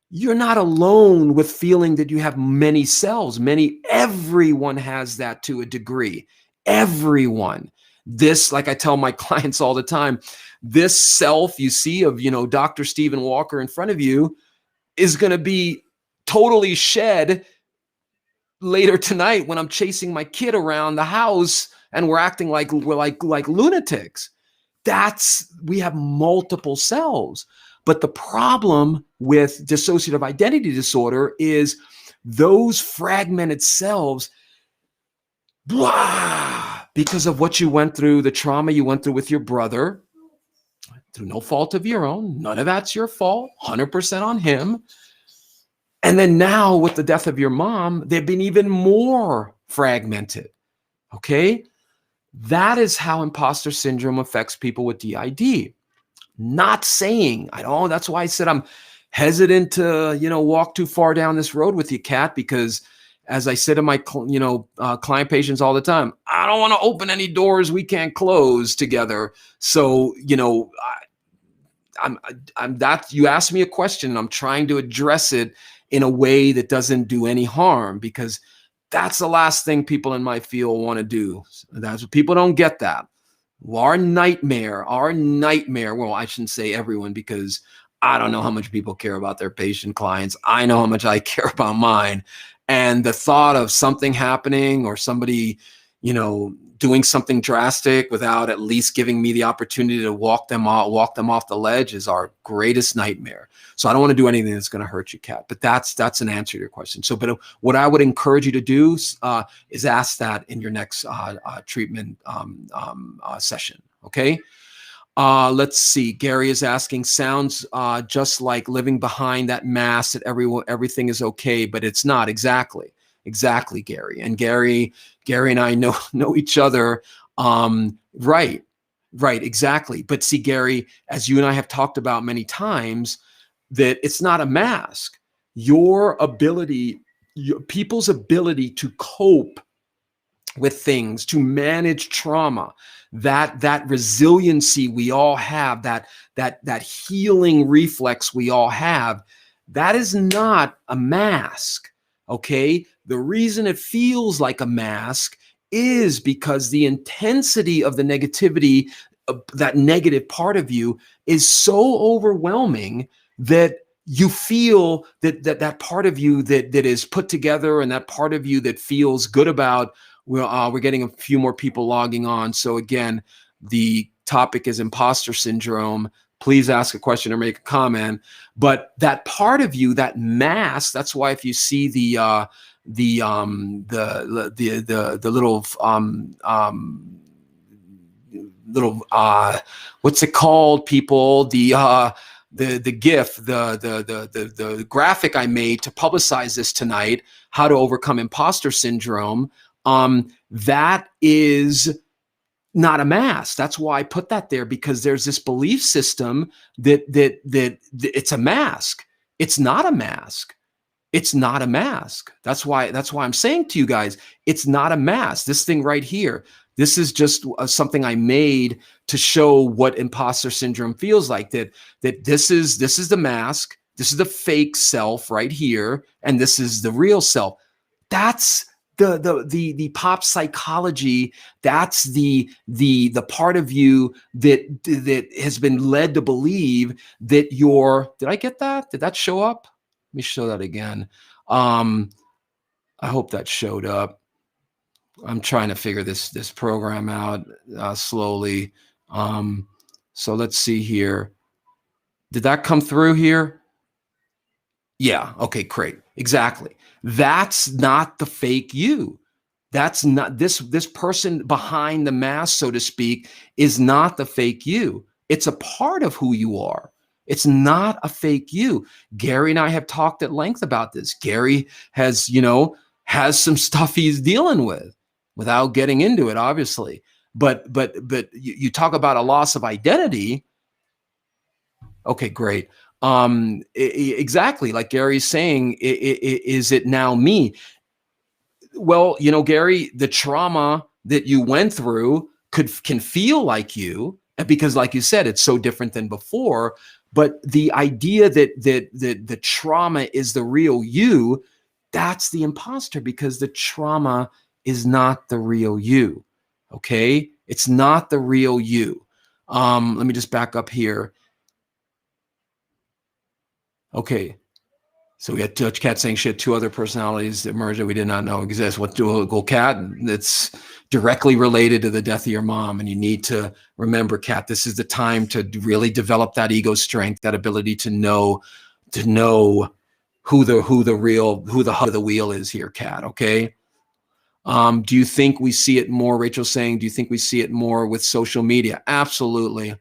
You're not alone with feeling that you have many selves. Everyone has that to a degree. Everyone. This, like I tell my clients all the time, this self you see of, Dr. Stephen Walker in front of you is going to be totally shed later tonight when I'm chasing my kid around the house and we're acting like we're like lunatics. We have multiple selves. But the problem with dissociative identity disorder is those fragmented selves, because of what you went through, the trauma you went through with your brother, through no fault of your own. None of that's your fault, 100% on him. And then now with the death of your mom, they've been even more fragmented. Okay? That is how imposter syndrome affects people with DID. Not saying, that's why I said I'm hesitant to, walk too far down this road with you, Kat, because as I said to my, client patients all the time, I don't want to open any doors we can't close together. So, you asked me a question and I'm trying to address it in a way that doesn't do any harm, because that's the last thing people in my field want to do. That's what people don't get that. Our nightmare, well, I shouldn't say everyone, because I don't know how much people care about their patient clients. I know how much I care about mine. And the thought of something happening or somebody, doing something drastic without at least giving me the opportunity to walk them off the ledge is our greatest nightmare. So I don't want to do anything that's going to hurt you, Kat. But that's an answer to your question. So, but what I would encourage you to do is ask that in your next treatment session. Okay. Let's see. Gary is asking, sounds just like living behind that mask that everything is okay, but it's not. Exactly, Gary. And Gary and I know each other. Right, exactly. But see, Gary, as you and I have talked about many times, that it's not a mask. People's ability to cope with things, to manage trauma, that resiliency we all have, that healing reflex we all have, that is not a mask. Okay. The reason it feels like a mask is because the intensity of the negativity, that negative part of you, is so overwhelming that you feel that part of you that is put together, and that part of you that feels good about. We're getting a few more people logging on. So again, the topic is imposter syndrome. Please ask a question or make a comment. But that part of you, that mask, that's why if you see the little what's it called, people? The GIF, the graphic I made to publicize this tonight, how to overcome imposter syndrome. That is not a mask. That's why I put that there, because there's this belief system that it's a mask. It's not a mask. It's not a mask. That's why I'm saying to you guys, it's not a mask. This thing right here, this is just something I made to show what imposter syndrome feels like. That this is the mask. This is the fake self right here, and this is the real self. That's the pop psychology. That's the part of you that has been led to believe that you're. Did I get that? Did that show up? Let me show that again. I hope that showed up. I'm trying to figure this program out slowly. So let's see here. Did that come through here? Yeah. Okay, great. Exactly. That's not the fake you. That's not this person behind the mask, so to speak, is not the fake you. It's a part of who you are. It's not a fake you. Gary and I have talked at length about this. Gary has, has some stuff he's dealing with without getting into it, obviously. But you talk about a loss of identity. Okay, great. Exactly like Gary's saying, is it now me? Well, Gary, the trauma that you went through can feel like you, because like you said, it's so different than before. But the idea that the trauma is the real you, that's the imposter, because the trauma is not the real you. Okay? It's not the real you. Let me just back up here. Okay. So we had Dutch Cat saying she had two other personalities that emerged that we did not know exist. What dual cat? That's directly related to the death of your mom. And you need to remember, Cat, this is the time to really develop that ego strength, that ability to know who the hub of the wheel is here, Cat. Okay. Do you think we see it more? Rachel's saying, do you think we see it more with social media? Absolutely.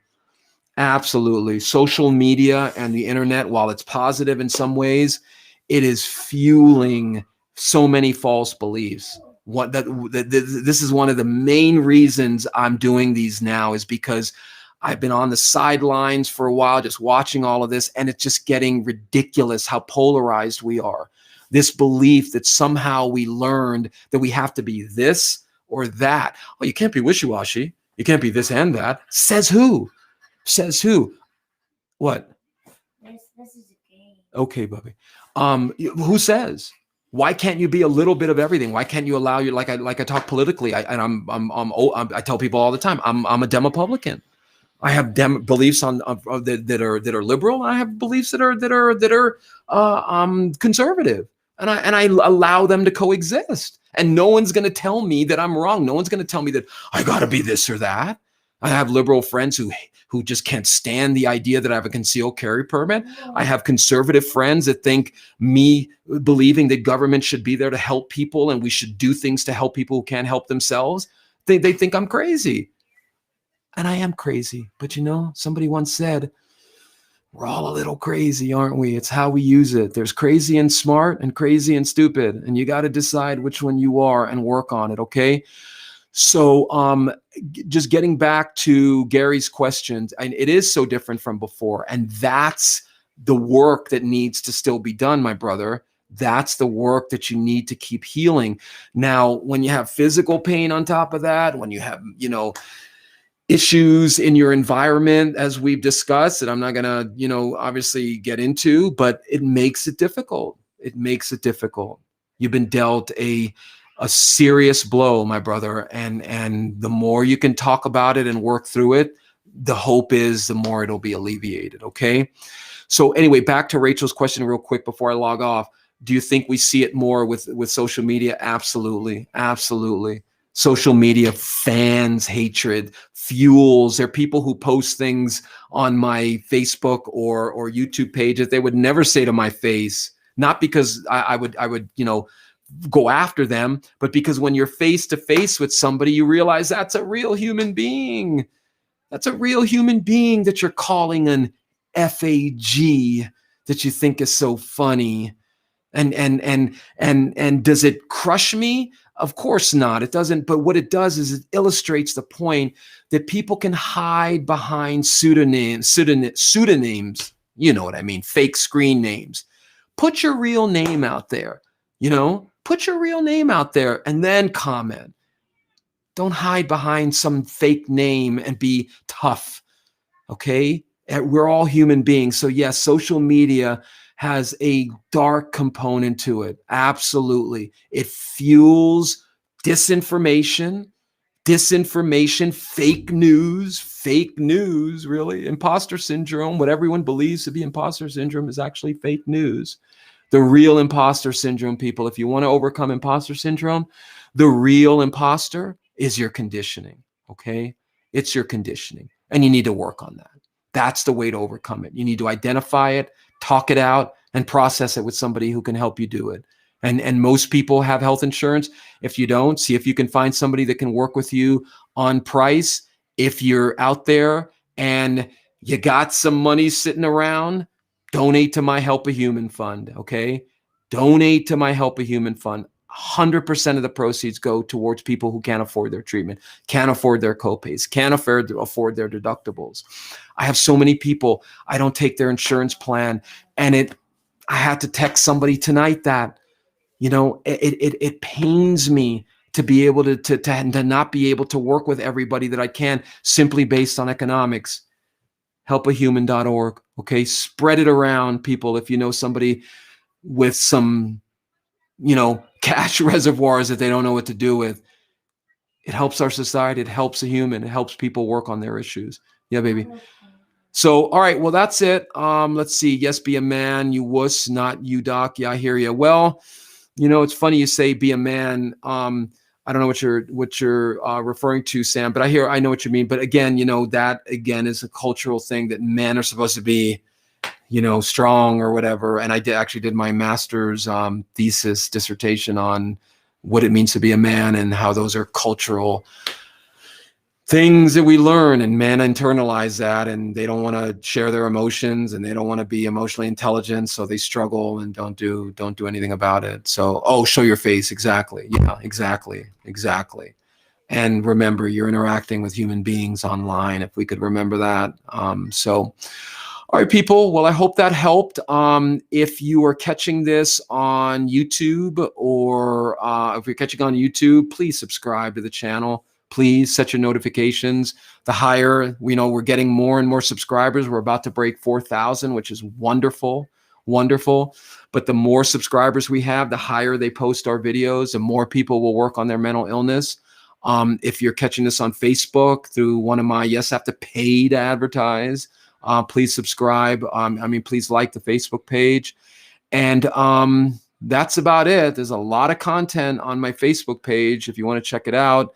Absolutely. Social media and the internet, while it's positive in some ways, it is fueling so many false beliefs. This is one of the main reasons I'm doing these now, is because I've been on the sidelines for a while, just watching all of this, and it's just getting ridiculous how polarized we are. This belief that somehow we learned that we have to be this or that. Oh, you can't be wishy-washy. You can't be this and that. Says who? Says who? What? This is a game. Okay, Bubby. Who says? Why can't you be a little bit of everything? Why can't you allow like I talk politically? I tell people all the time, I'm a Demopublican. I have beliefs that are liberal. And I have beliefs that are conservative, and I allow them to coexist. And no one's going to tell me that I'm wrong. No one's going to tell me that I got to be this or that. I have liberal friends who just can't stand the idea that I have a concealed carry permit. I have conservative friends that think me believing that government should be there to help people and we should do things to help people who can't help themselves. They think I'm crazy. And I am crazy. But somebody once said, we're all a little crazy, aren't we? It's how we use it. There's crazy and smart and crazy and stupid. And you got to decide which one you are and work on it, okay? So just getting back to Gary's questions, and it is so different from before. And that's the work that needs to still be done, my brother. That's the work that you need to keep healing. Now, when you have physical pain on top of that, when you have, issues in your environment, as we've discussed, that I'm not going to, obviously get into, but it makes it difficult. It makes it difficult. You've been dealt a serious blow, my brother. And the more you can talk about it and work through it, the hope is the more it'll be alleviated. Okay. So anyway, back to Rachel's question real quick before I log off. Do you think we see it more with social media? Absolutely. Absolutely. Social media fans hatred, fuels. There are people who post things on my Facebook or YouTube page that they would never say to my face, not because I would, go after them, but because when you're face to face with somebody, you realize that's a real human being. That's a real human being that you're calling an FAG that you think is so funny. And does it crush me? Of course not. It doesn't. But what it does is it illustrates the point that people can hide behind pseudonyms. You know what I mean? Fake screen names. Put your real name out there. Put your real name out there and then comment. Don't hide behind some fake name and be tough. Okay? We're all human beings. So yes, social media has a dark component to it. Absolutely. It fuels disinformation, fake news, really. Imposter syndrome, what everyone believes to be imposter syndrome is actually fake news. The real imposter syndrome, people, if you want to overcome imposter syndrome, the real imposter is your conditioning, okay? It's your conditioning, and you need to work on that. That's the way to overcome it. You need to identify it, talk it out, and process it with somebody who can help you do it. And most people have health insurance. If you don't, see if you can find somebody that can work with you on price. If you're out there and you got some money sitting around, donate to my Help a Human Fund, okay? Donate to my Help a Human Fund. 100% of the proceeds go towards people who can't afford their treatment, can't afford their copays, can't afford their deductibles. I have so many people, I don't take their insurance plan, and I had to text somebody tonight that, you know, it pains me to be able to not be able to work with everybody that I can simply based on economics. Helpahuman.org. Okay, spread it around, people. If you know somebody with some, cash reservoirs that they don't know what to do with, it helps our society. It helps a human. It helps people work on their issues. Yeah, baby. So, all right, well, that's it. Let's see. Yes, be a man, you wuss, not you, doc. Yeah, I hear you. Well, it's funny you say be a man. I don't know what you're referring to, Sam, but I know what you mean. But again, that again is a cultural thing that men are supposed to be, strong or whatever. And I actually did my master's thesis dissertation on what it means to be a man and how those are cultural things that we learn, and men internalize that, and they don't want to share their emotions, and they don't want to be emotionally intelligent, so they struggle and don't do anything about it. So, show your face. Exactly. Yeah, exactly. And remember, you're interacting with human beings online, if we could remember that. All right, people. Well, I hope that helped. If you are catching this on YouTube, or if you're catching on YouTube, please subscribe to the channel. Please set your notifications. The higher, we're getting more and more subscribers. We're about to break 4,000, which is wonderful. But the more subscribers we have, the higher they post our videos, the more people will work on their mental illness. If you're catching this on Facebook through one of my, yes, I have to pay to advertise, please subscribe. Please like the Facebook page. And that's about it. There's a lot of content on my Facebook page if you want to check it out.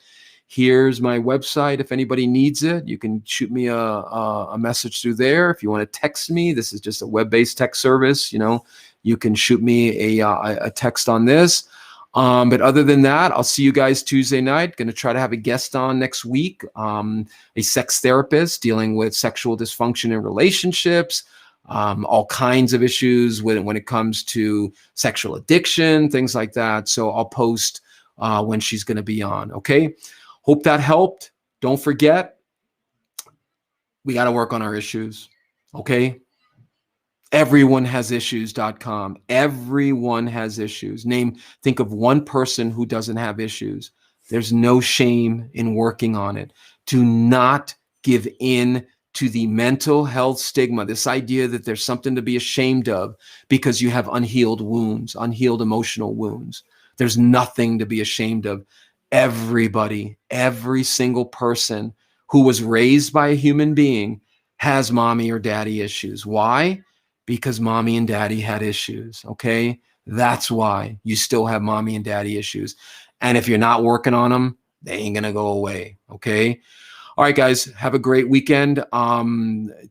Here's my website. If anybody needs it, you can shoot me a message through there. If you want to text me, this is just a web-based text service. You can shoot me a text on this. But other than that, I'll see you guys Tuesday night. Going to try to have a guest on next week, a sex therapist dealing with sexual dysfunction in relationships, all kinds of issues when it comes to sexual addiction, things like that. So I'll post when she's going to be on. Okay. Hope that helped. Don't forget, we got to work on our issues. Okay. Everyonehasissues.com. Everyone has issues. Think of one person who doesn't have issues. There's no shame in working on it. Do not give in to the mental health stigma, this idea that there's something to be ashamed of because you have unhealed wounds, unhealed emotional wounds. There's nothing to be ashamed of. Everybody, every single person who was raised by a human being has mommy or daddy issues. Why? Because mommy and daddy had issues, okay? That's why you still have mommy and daddy issues. And if you're not working on them, they ain't gonna go away, okay? All right, guys, have a great weekend.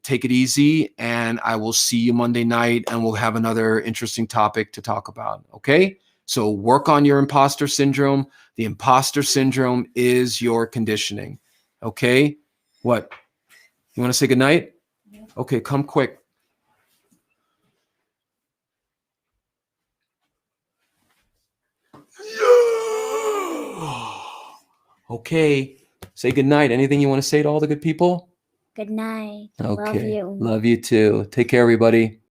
Take it easy, and I will see you Monday night, and we'll have another interesting topic to talk about, okay? So work on your imposter syndrome. The imposter syndrome is your conditioning, okay? What? You want to say goodnight? Yeah. Okay, come quick. Okay, say goodnight. Anything you want to say to all the good people? Good night. Okay. Love you. Love you too. Take care, everybody.